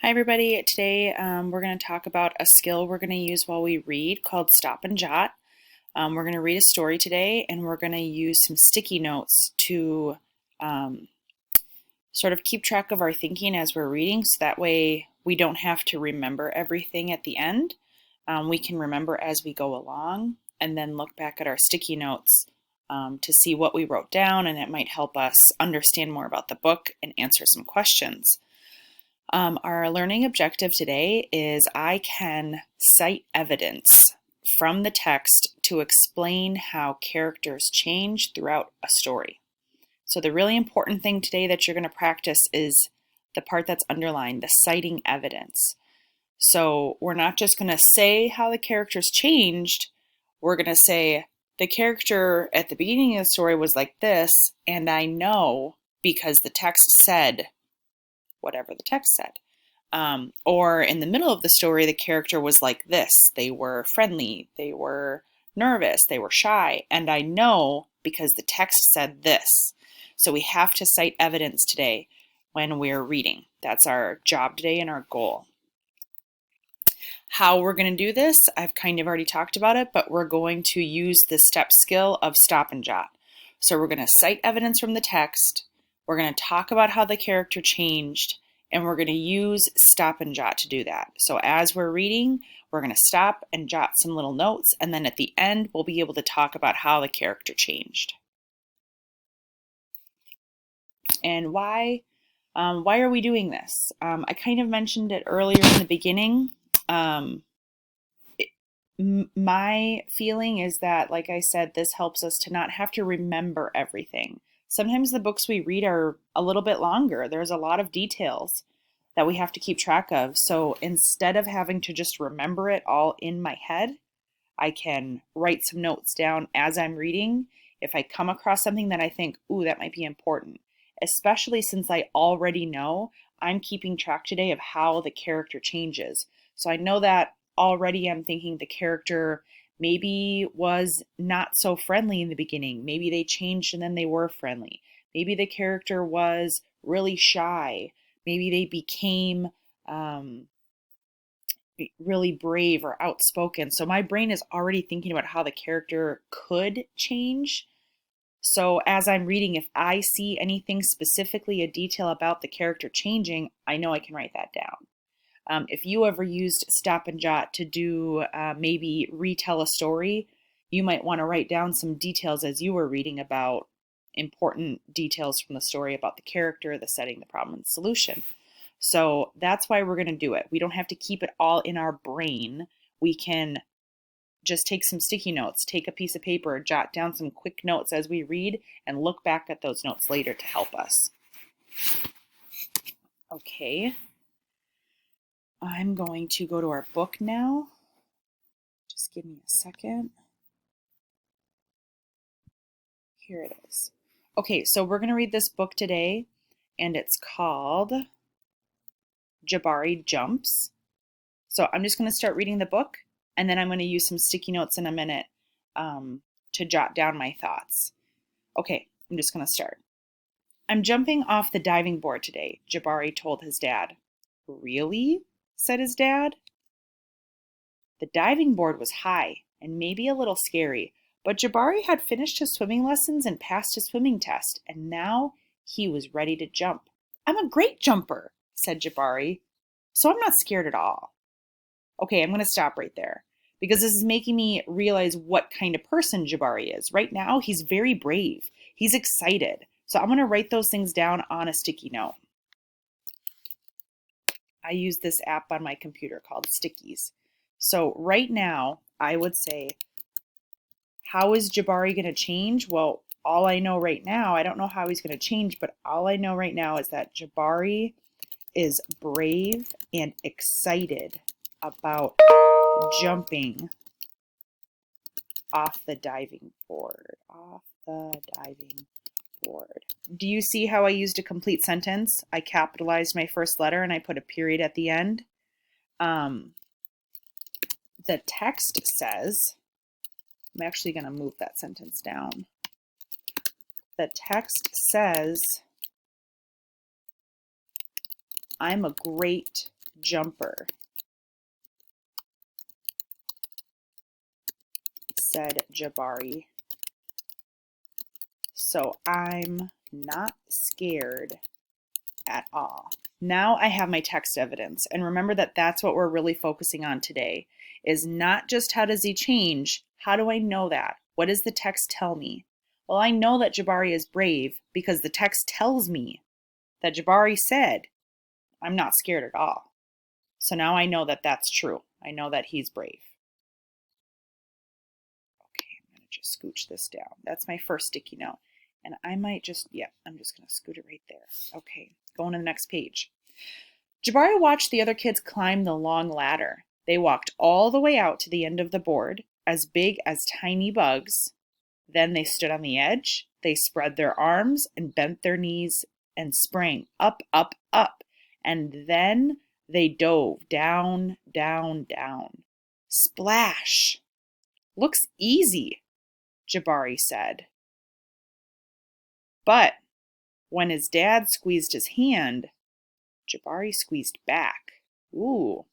Hi everybody, today we're going to talk about a skill we're going to use while we read called Stop and Jot. We're going to read a story today and we're going to use some sticky notes to sort of keep track of our thinking as we're reading, so that way we don't have to remember everything at the end. We can remember as we go along and then look back at our sticky notes to see what we wrote down, and it might help us understand more about the book and answer some questions. Our learning objective today is I can cite evidence from the text to explain how characters change throughout a story. So the really important thing today that you're going to practice is the part that's underlined, the citing evidence. So we're not just going to say how the characters changed, we're going to say the character at the beginning of the story was like this, and I know because the text said whatever the text said. Or in the middle of the story, the character was like this. They were friendly, they were nervous, they were shy, and I know because the text said this. So we have to cite evidence today when we're reading. That's our job today and our goal. How we're going to do this, I've kind of already talked about it, but we're going to use the step skill of stop and jot. So we're going to cite evidence from the text, we're going to talk about how the character changed, and we're going to use stop and jot to do that. So as we're reading, we're going to stop and jot some little notes, and then at the end, we'll be able to talk about how the character changed. And why are we doing this? I kind of mentioned it earlier in the beginning. My feeling is that, like I said, this helps us to not have to remember everything. Sometimes the books we read are a little bit longer. There's a lot of details that we have to keep track of. So instead of having to just remember it all in my head, I can write some notes down as I'm reading if I come across something that I think, ooh, that might be important. Especially since I already know I'm keeping track today of how the character changes. So I know that already I'm thinking the character maybe was not so friendly in the beginning. Maybe they changed and then they were friendly. Maybe the character was really shy. Maybe they became really brave or outspoken. So my brain is already thinking about how the character could change. So as I'm reading, if I see anything specifically, a detail about the character changing, I know I can write that down. If you ever used stop and jot to do maybe retell a story, you might want to write down some details as you were reading about important details from the story about the character, the setting, the problem, and the solution. So that's why we're going to do it. We don't have to keep it all in our brain. We can just take some sticky notes, take a piece of paper, jot down some quick notes as we read, and look back at those notes later to help us. Okay. I'm going to go to our book now. Just give me a second. Here it is. Okay, so we're going to read this book today, and it's called Jabari Jumps. So I'm just going to start reading the book, and then I'm going to use some sticky notes in a minute to jot down my thoughts. Okay, I'm just going to start. I'm jumping off the diving board today, Jabari told his dad. Really? Said his dad. The diving board was high and maybe a little scary, but Jabari had finished his swimming lessons and passed his swimming test, and now he was ready to jump. I'm a great jumper, said Jabari, so I'm not scared at all. Okay, I'm going to stop right there because this is making me realize what kind of person Jabari is. Right now, he's very brave. He's excited. So I'm going to write those things down on a sticky note. I use this app on my computer called Stickies. So right now, I would say, how is Jabari going to change? Well, all I know right now, I don't know how he's going to change, but all I know right now is that Jabari is brave and excited about jumping off the diving board. Off the diving board. Do you see how I used a complete sentence? I capitalized my first letter and I put a period at the end. The text says, I'm actually going to move that sentence down. The text says, I'm a great jumper, said Jabari. So I'm not scared at all. Now I have my text evidence. And remember that that's what we're really focusing on today, is not just how does he change, how do I know that? What does the text tell me? Well, I know that Jabari is brave because the text tells me that Jabari said, I'm not scared at all. So now I know that that's true. I know that he's brave. Okay, I'm going to just scooch this down. That's my first sticky note. And I might just, I'm just going to scoot it right there. Okay, going to the next page. Jabari watched the other kids climb the long ladder. They walked all the way out to the end of the board, as big as tiny bugs. Then they stood on the edge. They spread their arms and bent their knees and sprang up, up, up. And then they dove down, down, down. Splash! Looks easy, Jabari said. But when his dad squeezed his hand, Jabari squeezed back. Ooh.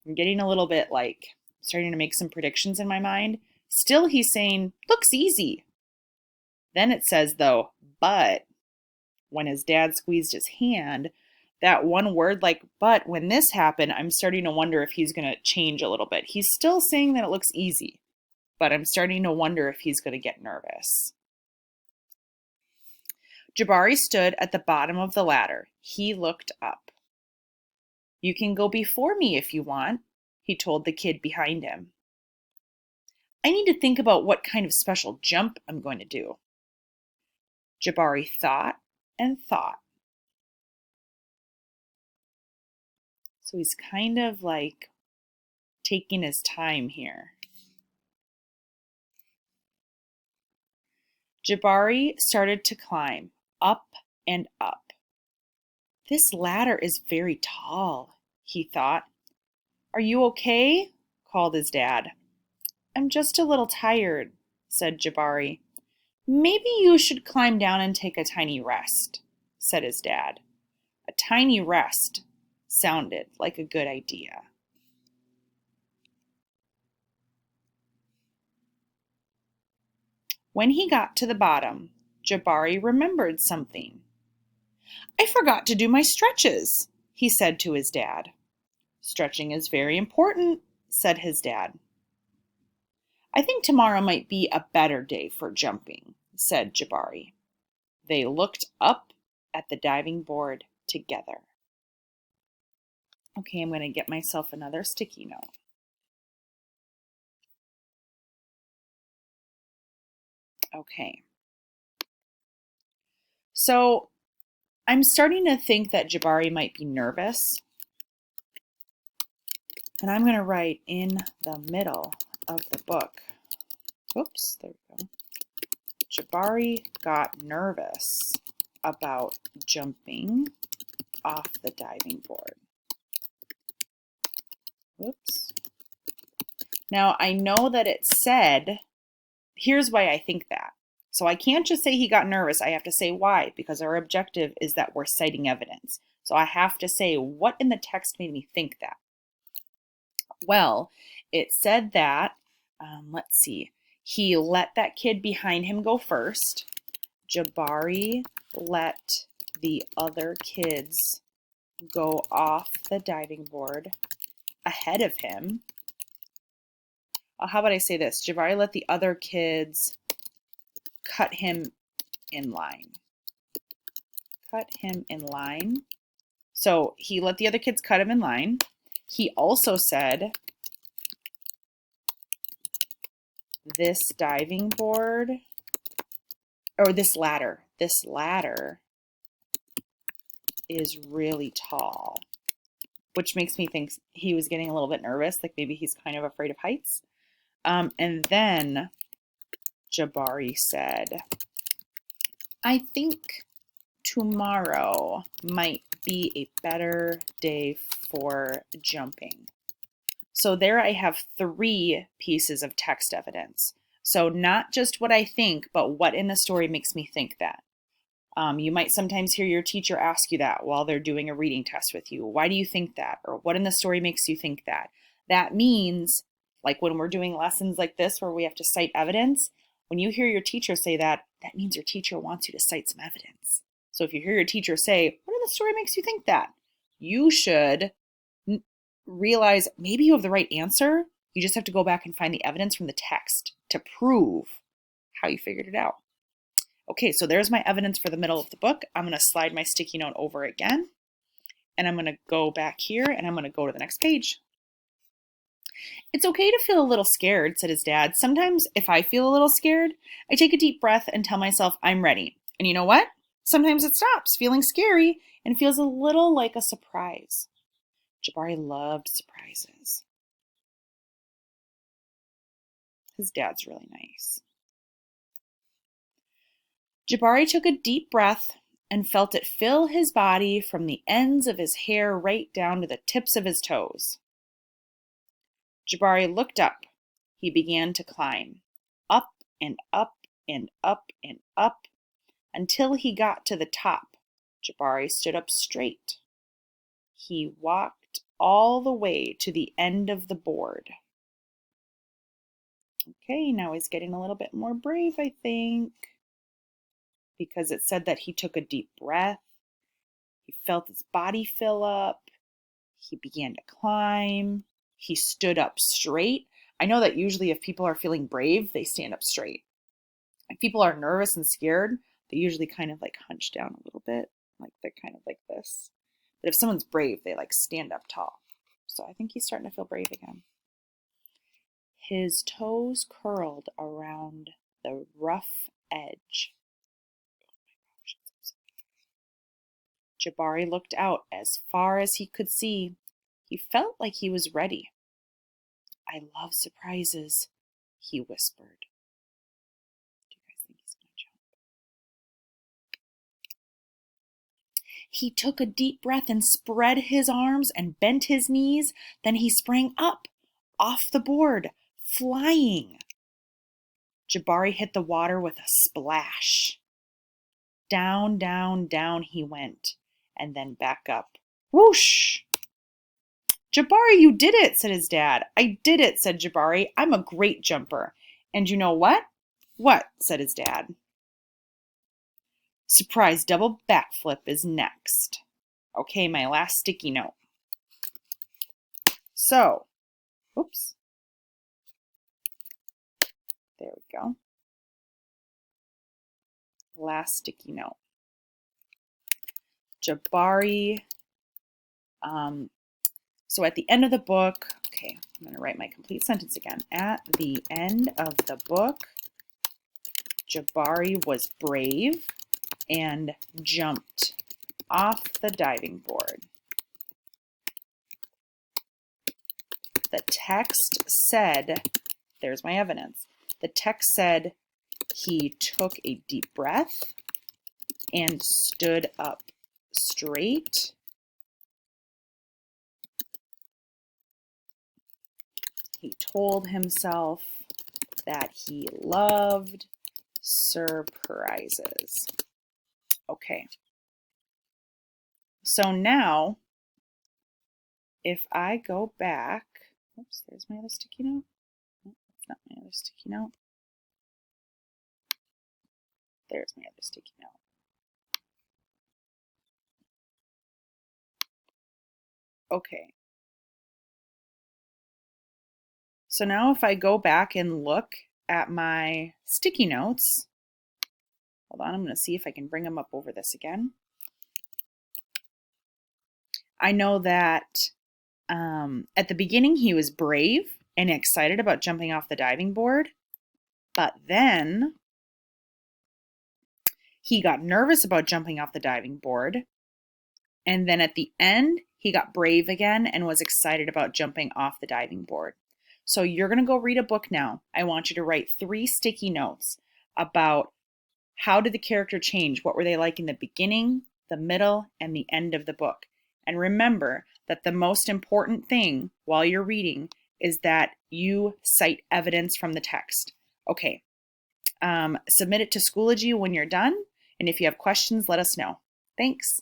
I'm getting a little bit starting to make some predictions in my mind. Still, he's saying, looks easy. Then it says, though, but when his dad squeezed his hand, that one word but, when this happened, I'm starting to wonder if he's going to change a little bit. He's still saying that it looks easy, but I'm starting to wonder if he's going to get nervous. Jabari stood at the bottom of the ladder. He looked up. You can go before me if you want, he told the kid behind him. I need to think about what kind of special jump I'm going to do. Jabari thought and thought. So he's kind of taking his time here. Jabari started to climb up and up. This ladder is very tall, he thought. Are you okay? Called his dad. I'm just a little tired, said Jabari. Maybe you should climb down and take a tiny rest, said his dad. A tiny rest sounded like a good idea. When he got to the bottom, Jabari remembered something. I forgot to do my stretches, he said to his dad. Stretching is very important, said his dad. I think tomorrow might be a better day for jumping, said Jabari. They looked up at the diving board together. Okay, I'm going to get myself another sticky note. Okay. So I'm starting to think that Jabari might be nervous. And I'm going to write in the middle of the book. Oops, there we go. Jabari got nervous about jumping off the diving board. Oops. Now I know that it said, here's why I think that. So I can't just say he got nervous. I have to say why, because our objective is that we're citing evidence. So I have to say what in the text made me think that. Well, it said that, let's see, he let that kid behind him go first. Jabari let the other kids go off the diving board ahead of him. How about I say this? Jabari let the other kids cut him in line. Cut him in line. So he let the other kids cut him in line. He also said, this diving board, or this ladder is really tall, which makes me think he was getting a little bit nervous, like maybe he's kind of afraid of heights. And then Jabari said, I think tomorrow might be a better day for jumping. So there I have 3 pieces of text evidence. So not just what I think, but what in the story makes me think that. You might sometimes hear your teacher ask you that while they're doing a reading test with you. Why do you think that? Or what in the story makes you think that? That means, like when we're doing lessons like this where we have to cite evidence, when you hear your teacher say that, that means your teacher wants you to cite some evidence. So if you hear your teacher say, what in the story makes you think that? You should realize maybe you have the right answer. You just have to go back and find the evidence from the text to prove how you figured it out. Okay, so there's my evidence for the middle of the book. I'm going to slide my sticky note over again, and I'm going to go back here, and I'm going to go to the next page. It's okay to feel a little scared, said his dad. Sometimes if I feel a little scared, I take a deep breath and tell myself I'm ready. And you know what? Sometimes it stops feeling scary and feels a little like a surprise. Jabari loved surprises. His dad's really nice. Jabari took a deep breath and felt it fill his body from the ends of his hair right down to the tips of his toes. Jabari looked up. He began to climb, up and up and up and up, until he got to the top. Jabari stood up straight. He walked all the way to the end of the board. Okay, now he's getting a little bit more brave, I think, because it said that he took a deep breath. He felt his body fill up. He began to climb. He stood up straight. I know that usually if people are feeling brave, they stand up straight. If people are nervous and scared, they usually kind of like hunch down a little bit, like they're kind of like this. But if someone's brave, they like stand up tall. So I think he's starting to feel brave again. His toes curled around the rough edge. Jabari looked out as far as he could see. He felt like he was ready. I love surprises, he whispered. Do you guys think he's going to jump? He took a deep breath and spread his arms and bent his knees. Then he sprang up, off the board, flying. Jabari hit the water with a splash. Down, down, down he went, and then back up. Whoosh! Jabari, you did it, said his dad. I did it, said Jabari. I'm a great jumper. And you know what? What? Said his dad. Surprise double backflip is next. Okay, my last sticky note. So, oops. There we go. Last sticky note. Jabari. So at the end of the book, okay, I'm going to write my complete sentence again. At the end of the book, Jabari was brave and jumped off the diving board. The text said, there's my evidence. The text said he took a deep breath and stood up straight. He told himself that he loved surprises. Okay. So now, if I go back, oops, there's my other sticky note. No, that's not my other sticky note. There's my other sticky note. Okay. So now if I go back and look at my sticky notes, hold on, I'm going to see if I can bring them up over this again. I know that at the beginning he was brave and excited about jumping off the diving board, but then he got nervous about jumping off the diving board, and then at the end he got brave again and was excited about jumping off the diving board. So you're going to go read a book now. I want you to write 3 sticky notes about how did the character change? What were they like in the beginning, the middle, and the end of the book? And remember that the most important thing while you're reading is that you cite evidence from the text. Okay, submit it to Schoology when you're done. And And if you have questions, let us know. Thanks.